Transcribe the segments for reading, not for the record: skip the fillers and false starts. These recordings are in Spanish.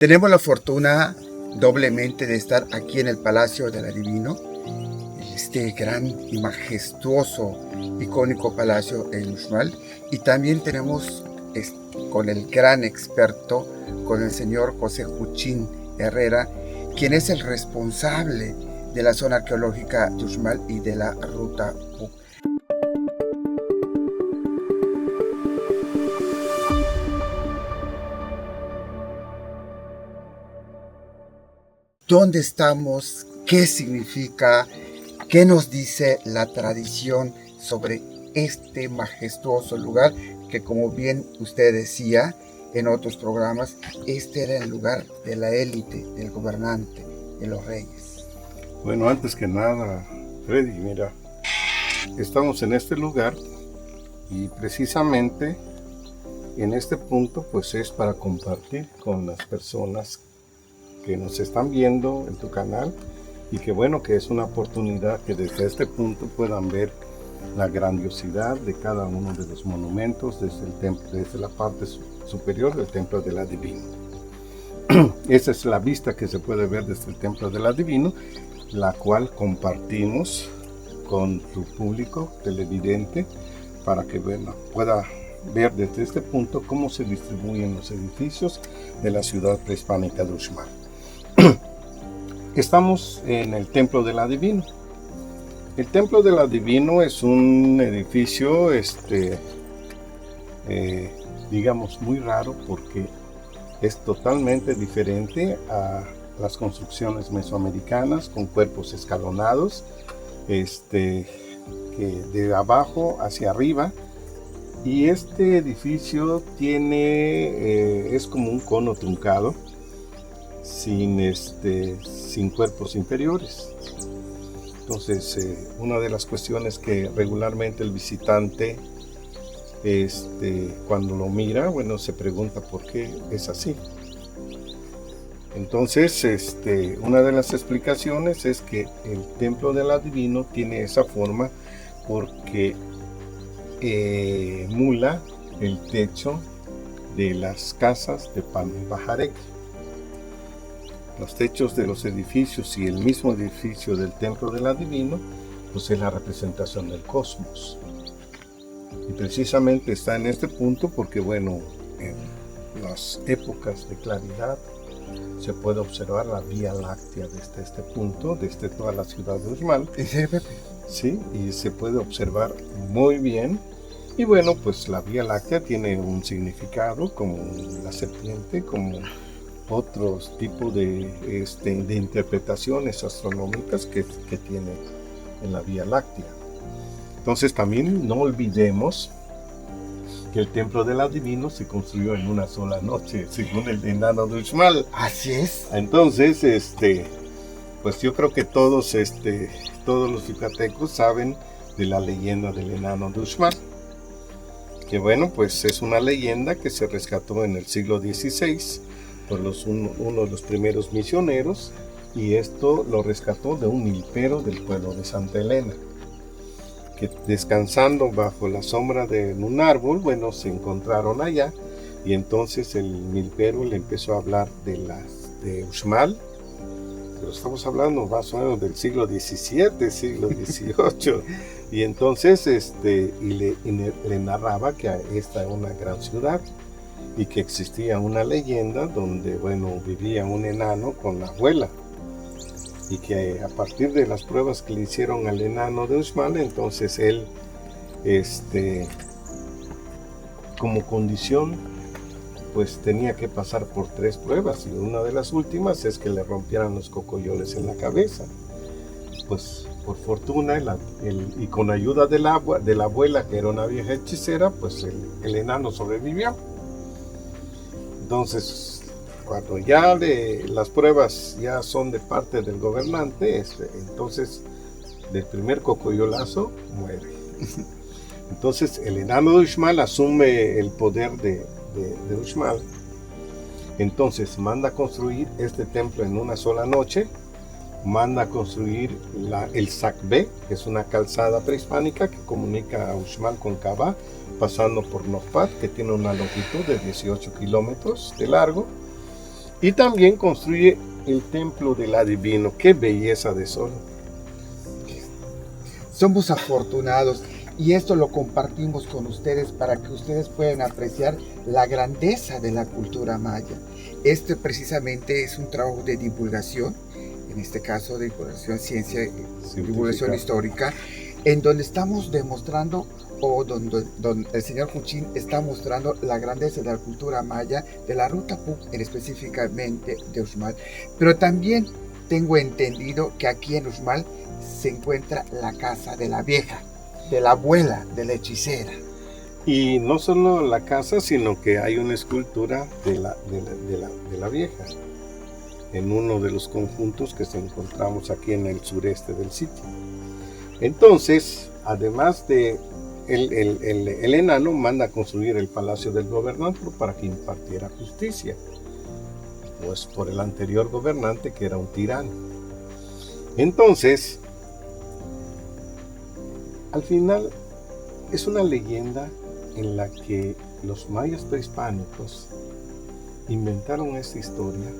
Tenemos la fortuna doblemente de estar aquí en el Palacio del Adivino, este gran y majestuoso, icónico palacio en Uxmal, y también tenemos con el gran experto, con el señor José Juchín Herrera, quien es el responsable de la zona arqueológica de Uxmal y de la ruta PUC. ¿Dónde estamos? ¿Qué significa? ¿Qué nos dice la tradición sobre este majestuoso lugar? Que como bien usted decía en otros programas, este era el lugar de la élite, del gobernante, de los reyes. Bueno, antes que nada, Freddy, mira, estamos en este lugar y precisamente en este punto pues es para compartir con las personas que nos están viendo en tu canal y que bueno, que es una oportunidad que desde este punto puedan ver la grandiosidad de cada uno de los monumentos desde el templo, desde la parte superior del Templo del Adivino. Esa es la vista que se puede ver desde el Templo del Adivino, la cual compartimos con tu público televidente para que pueda ver desde este punto cómo se distribuyen los edificios de la ciudad prehispánica de Uxmal. Estamos en el Templo del Adivino. El Templo del Adivino es un edificio, digamos, muy raro porque es totalmente diferente a las construcciones mesoamericanas con cuerpos escalonados, que de abajo hacia arriba. Y este edificio es como un cono truncado, sin cuerpos inferiores. Entonces, una de las cuestiones que regularmente el visitante, cuando lo mira, bueno, se pregunta por qué es así. Entonces, una de las explicaciones es que el Templo del Adivino tiene esa forma porque emula el techo de las casas de Palma Bajarek. Los techos de los edificios y el mismo edificio del Templo del Adivino, pues es la representación del cosmos. Y precisamente está en este punto porque, bueno, en las épocas de claridad se puede observar la Vía Láctea desde este punto, desde toda la ciudad de Uxmal. Sí, y se puede observar muy bien. Y bueno, pues la Vía Láctea tiene un significado como la serpiente, como otros tipos de interpretaciones astronómicas que tiene en la Vía Láctea. Entonces también no olvidemos que el Templo del Adivino se construyó en una sola noche, según el enano de Uxmal. Así es. Entonces, pues yo creo que todos los yucatecos saben de la leyenda del enano de Uxmal. Que bueno, pues es una leyenda que se rescató en el siglo XVI por uno de los primeros misioneros, y esto lo rescató de un milpero del pueblo de Santa Elena, que descansando bajo la sombra de un árbol, bueno, se encontraron allá, y entonces el milpero le empezó a hablar de Uxmal, pero estamos hablando más o menos del siglo XVII, siglo XVIII, y entonces le narraba que esta era una gran ciudad y que existía una leyenda donde, bueno, vivía un enano con la abuela, y que a partir de las pruebas que le hicieron al enano de Uxmal, entonces él, como condición, pues tenía que pasar por 3 pruebas, y una de las últimas es que le rompieran los cocoyoles en la cabeza. Pues por fortuna y con ayuda de la abuela, que era una vieja hechicera, pues el enano sobrevivió. Entonces, cuando ya las pruebas ya son de parte del gobernante, entonces del primer cocoyolazo muere. Entonces el enano de Uxmal asume el poder de Uxmal. Entonces manda a construir este templo en una sola noche, manda a construir el Sacbé, que es una calzada prehispánica que comunica a Uxmal con Cabá, pasando por Nopat, que tiene una longitud de 18 kilómetros de largo, Y también construye el templo del adivino. ¡Qué belleza de sol! Somos afortunados y esto lo compartimos con ustedes para que ustedes puedan apreciar la grandeza de la cultura maya. Este precisamente es un trabajo de divulgación, en este caso de divulgación ciencia, divulgación histórica, en donde estamos demostrando, o donde el señor Juchín está mostrando la grandeza de la cultura maya, de la ruta Puc, específicamente de Uxmal. Pero también tengo entendido que aquí en Uxmal se encuentra la casa de la vieja, de la abuela, de la hechicera. Y no solo la casa, sino que hay una escultura de la vieja en uno de los conjuntos que encontramos aquí en el sureste del sitio. Entonces, además de el enano manda a construir el palacio del gobernador para que impartiera justicia, pues por el anterior gobernante que era un tirano. Entonces, al final es una leyenda en la que los mayas prehispánicos inventaron esta historia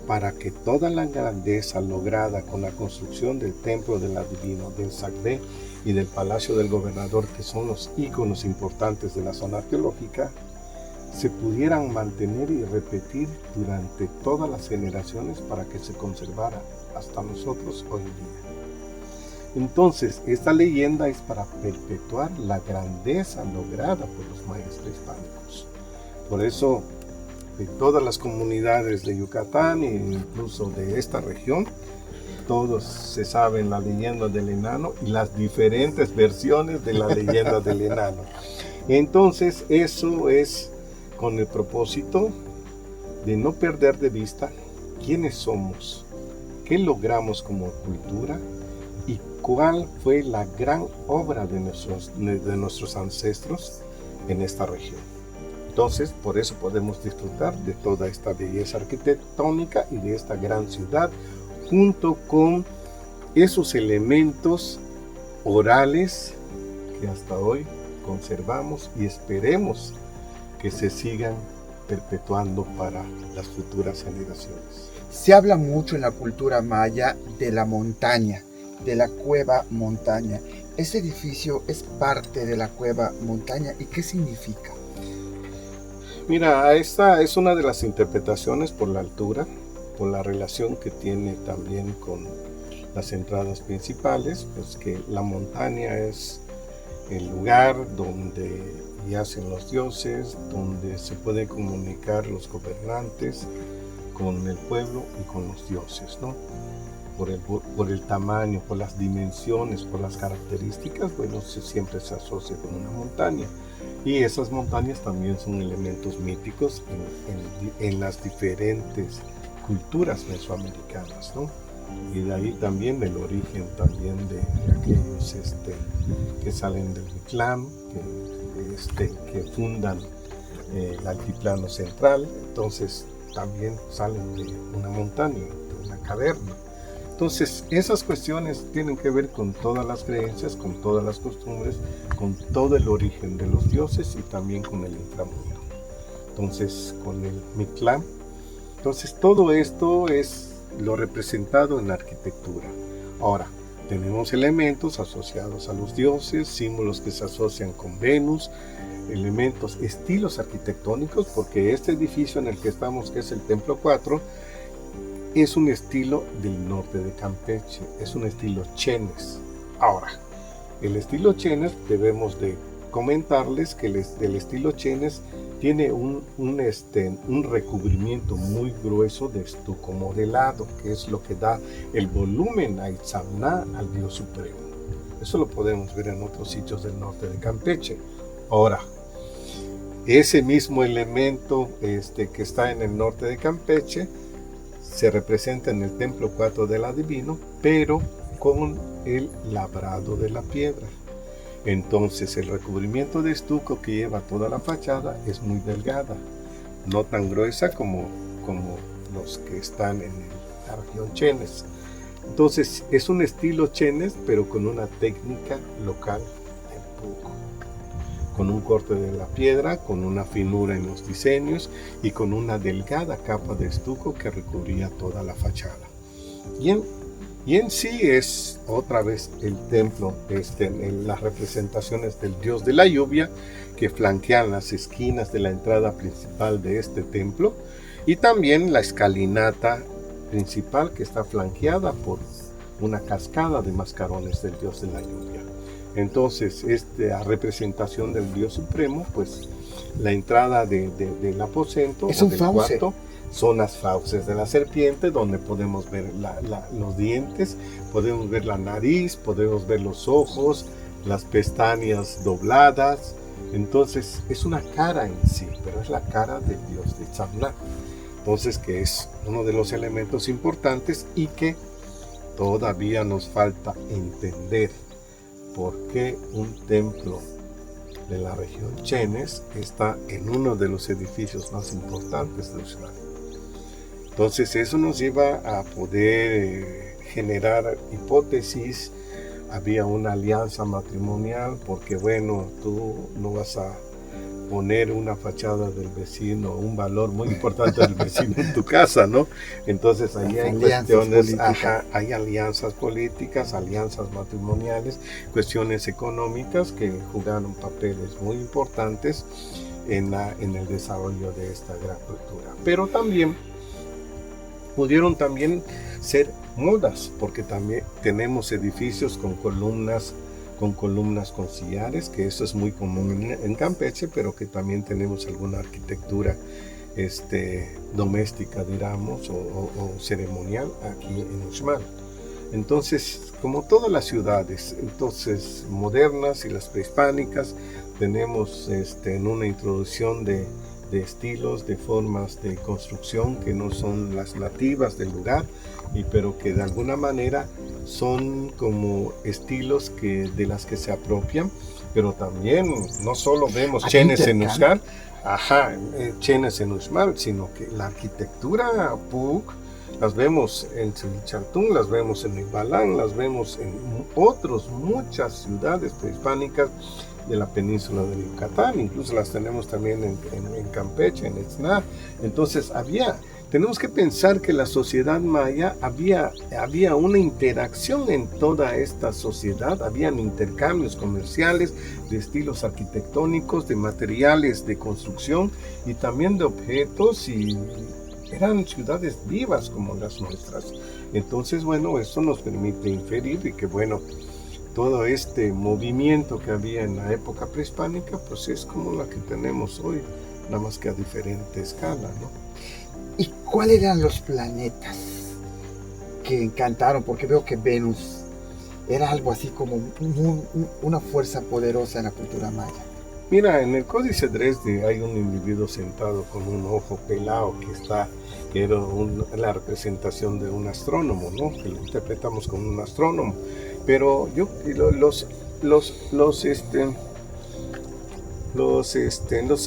para que toda la grandeza lograda con la construcción del templo del adivino, del Sagré y del palacio del gobernador, que son los íconos importantes de la zona arqueológica, se pudieran mantener y repetir durante todas las generaciones para que se conservara hasta nosotros hoy en día. Entonces, esta leyenda es para perpetuar la grandeza lograda por los mayas prehispánicos. Por eso, de todas las comunidades de Yucatán e incluso de esta región, todos se saben la leyenda del enano y las diferentes versiones de la leyenda del enano. Entonces, eso es con el propósito de no perder de vista quiénes somos, qué logramos como cultura y cuál fue la gran obra de nuestros ancestros en esta región. Entonces, por eso podemos disfrutar de toda esta belleza arquitectónica y de esta gran ciudad, junto con esos elementos orales que hasta hoy conservamos y esperemos que se sigan perpetuando para las futuras generaciones. Se habla mucho en la cultura maya de la montaña, de la cueva montaña. ¿Este edificio es parte de la cueva montaña y qué significa? Mira, esta es una de las interpretaciones por la altura, por la relación que tiene también con las entradas principales, pues que la montaña es el lugar donde yacen los dioses, donde se pueden comunicar los gobernantes con el pueblo y con los dioses, ¿no? Por el tamaño, por las dimensiones, por las características, bueno, siempre se asocia con una montaña. Y esas montañas también son elementos míticos en las diferentes culturas mesoamericanas, ¿no? Y de ahí también el origen también de aquellos que salen del Mictlán, que fundan el altiplano central. Entonces también salen de una montaña, de una caverna. Entonces, esas cuestiones tienen que ver con todas las creencias, con todas las costumbres, con todo el origen de los dioses y también con el inframundo. Entonces, con el Mictlán. Entonces, todo esto es lo representado en la arquitectura. Ahora, tenemos elementos asociados a los dioses, símbolos que se asocian con Venus, elementos, estilos arquitectónicos, porque este edificio en el que estamos, que es el Templo 4, es un estilo del norte de Campeche, es un estilo Chenes. Ahora, el estilo Chenes, debemos de comentarles que el estilo Chenes tiene un recubrimiento muy grueso de estuco modelado, que es lo que da el volumen a Itzamná, al Dios Supremo. Eso lo podemos ver en otros sitios del norte de Campeche. Ahora, ese mismo elemento que está en el norte de Campeche se representa en el Templo 4 del Adivino, pero con el labrado de la piedra. Entonces el recubrimiento de estuco que lleva toda la fachada es muy delgada, no tan gruesa como los que están en la región Chenes. Entonces es un estilo Chenes, pero con una técnica local del Puco, con un corte de la piedra, con una finura en los diseños y con una delgada capa de estuco que recubría toda la fachada. Y en sí es otra vez el templo, en las representaciones del dios de la lluvia que flanquean las esquinas de la entrada principal de este templo, y también la escalinata principal que está flanqueada por una cascada de mascarones del dios de la lluvia. Entonces, esta representación del dios supremo, pues la entrada del aposento es o un del fauce. cuarto son las fauces de la serpiente, donde podemos ver los dientes, podemos ver la nariz, podemos ver los ojos, las pestañas dobladas. Entonces es una cara en sí, pero es la cara del dios de Tzamna. Entonces, que es uno de los elementos importantes y que todavía nos falta entender por qué un templo de la región Chenes está en uno de los edificios más importantes de Uxmal. Entonces eso nos lleva a poder generar hipótesis. Había una alianza matrimonial porque bueno, tú no vas a poner una fachada del vecino, un valor muy importante del vecino en tu casa, ¿no? Entonces ahí hay cuestiones, hay alianzas políticas, alianzas matrimoniales, cuestiones económicas que jugaron papeles muy importantes en el desarrollo de esta gran cultura. Pero también pudieron también ser modas, porque también tenemos edificios con columnas con sillares, que eso es muy común en Campeche, pero que también tenemos alguna arquitectura doméstica, digamos, o ceremonial aquí en Uxmal. Entonces, como todas las ciudades, entonces modernas y las prehispánicas, tenemos en una introducción de estilos, de formas de construcción que no son las nativas del lugar, pero que de alguna manera son como estilos de las que se apropian, pero también no solo vemos Chenes en Uxmal, Chenes en Uxmal, sino que la arquitectura Puc las vemos en Chilichartún, las vemos en Ixbalán, las vemos en muchas ciudades prehispánicas de la península de Yucatán, incluso las tenemos también en Campeche, en Itzná. Entonces tenemos que pensar que la sociedad maya había una interacción en toda esta sociedad, habían intercambios comerciales de estilos arquitectónicos, de materiales de construcción y también de objetos, y eran ciudades vivas como las nuestras. Entonces, bueno, eso nos permite inferir y que, bueno, todo este movimiento que había en la época prehispánica, pues es como la que tenemos hoy, nada más que a diferente escala, ¿no? ¿Y cuáles eran los planetas que encantaron? Porque veo que Venus era algo así como una fuerza poderosa en la cultura maya. Mira, en el Códice Dresde hay un individuo sentado con un ojo pelado que era la representación de un astrónomo, ¿no? Que lo interpretamos como un astrónomo. Pero los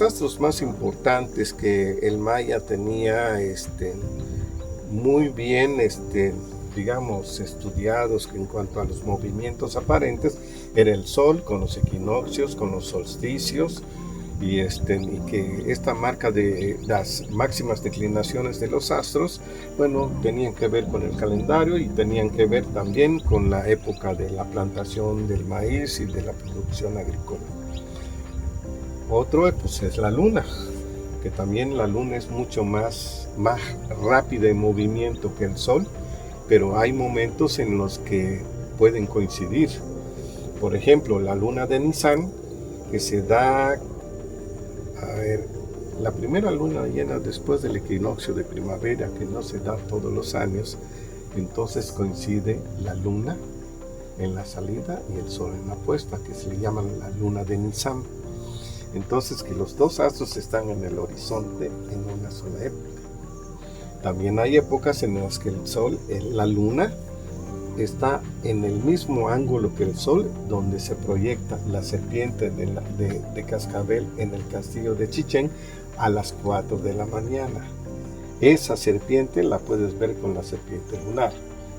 astros más importantes que el maya tenía muy bien digamos estudiados en cuanto a los movimientos aparentes era el sol con los equinoccios, con los solsticios, y que esta marca de las máximas declinaciones de los astros, bueno, tenían que ver con el calendario y tenían que ver también con la época de la plantación del maíz y de la producción agrícola. Otro pues es la luna, que también la luna es mucho más rápida en movimiento que el sol, pero hay momentos en los que pueden coincidir. Por ejemplo, la luna de Nisan, que se da, la primera luna llena después del equinoccio de primavera, que no se da todos los años, entonces coincide la luna en la salida y el sol en la puesta, que se le llama la luna de Nisan. Entonces, que los dos astros están en el horizonte en una sola época. También hay épocas en las que la luna está en el mismo ángulo que el sol, donde se proyecta la serpiente de cascabel en el castillo de Chichén a las 4 de la mañana. Esa serpiente la puedes ver con la serpiente lunar.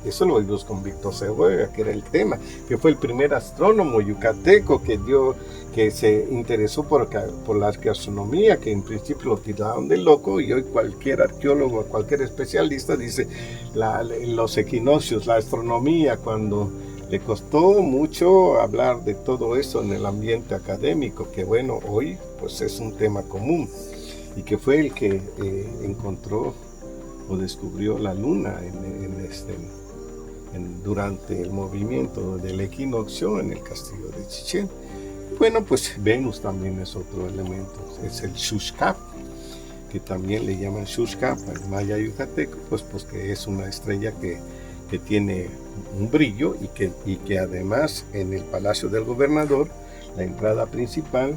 Eso lo vimos con Víctor Cebolla, que era el tema, que fue el primer astrónomo yucateco que se interesó por la arqueoastronomía, que en principio lo tiraron de loco, y hoy cualquier arqueólogo, cualquier especialista dice los equinoccios, la astronomía, cuando le costó mucho hablar de todo eso en el ambiente académico, que bueno, hoy pues es un tema común, y que fue el que encontró o descubrió la luna durante el movimiento del equinoccio en el castillo de Chichén. Bueno, pues Venus también es otro elemento, es el Xuxcap, que también le llaman Xuxcap en maya yucateco, pues que es una estrella que tiene un brillo y que además en el Palacio del Gobernador, la entrada principal,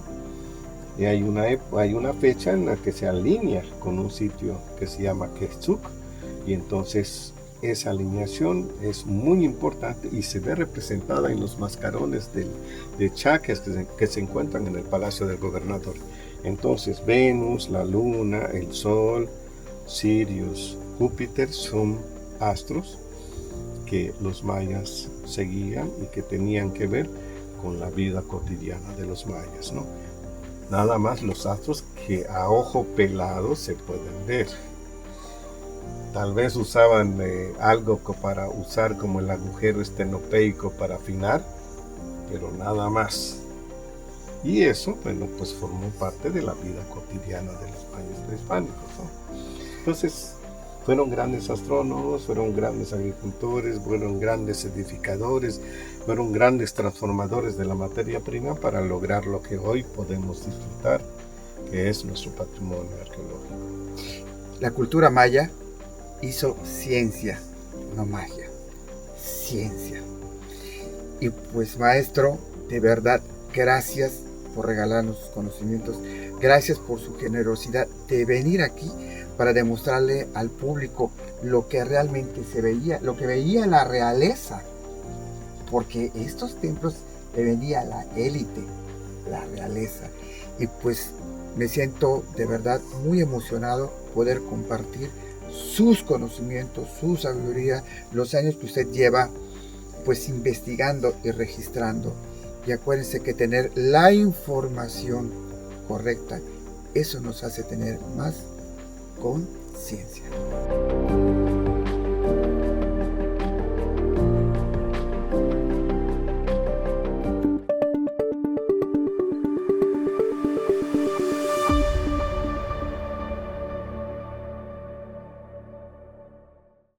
hay una fecha en la que se alinea con un sitio que se llama Quetzuk, y entonces esa alineación es muy importante y se ve representada en los mascarones de chaques que se encuentran en el Palacio del Gobernador. Entonces Venus, la Luna, el Sol, Sirius, Júpiter son astros que los mayas seguían y que tenían que ver con la vida cotidiana de los mayas, ¿no? Nada más los astros que a ojo pelado se pueden ver. Tal vez usaban algo para usar como el agujero estenopeico para afinar, pero nada más. Y eso, bueno, pues formó parte de la vida cotidiana de los mayas prehispánicos, ¿no? Entonces, fueron grandes astrónomos, fueron grandes agricultores, fueron grandes edificadores, fueron grandes transformadores de la materia prima para lograr lo que hoy podemos disfrutar, que es nuestro patrimonio arqueológico. La cultura maya hizo ciencia, no magia, ciencia. Y pues maestro, de verdad, gracias por regalarnos sus conocimientos, gracias por su generosidad de venir aquí para demostrarle al público lo que realmente se veía, lo que veía la realeza, porque estos templos le venía la élite, la realeza, y pues me siento de verdad muy emocionado poder compartir sus conocimientos, su sabiduría, los años que usted lleva pues investigando y registrando. Y acuérdense que tener la información correcta, eso nos hace tener más conciencia.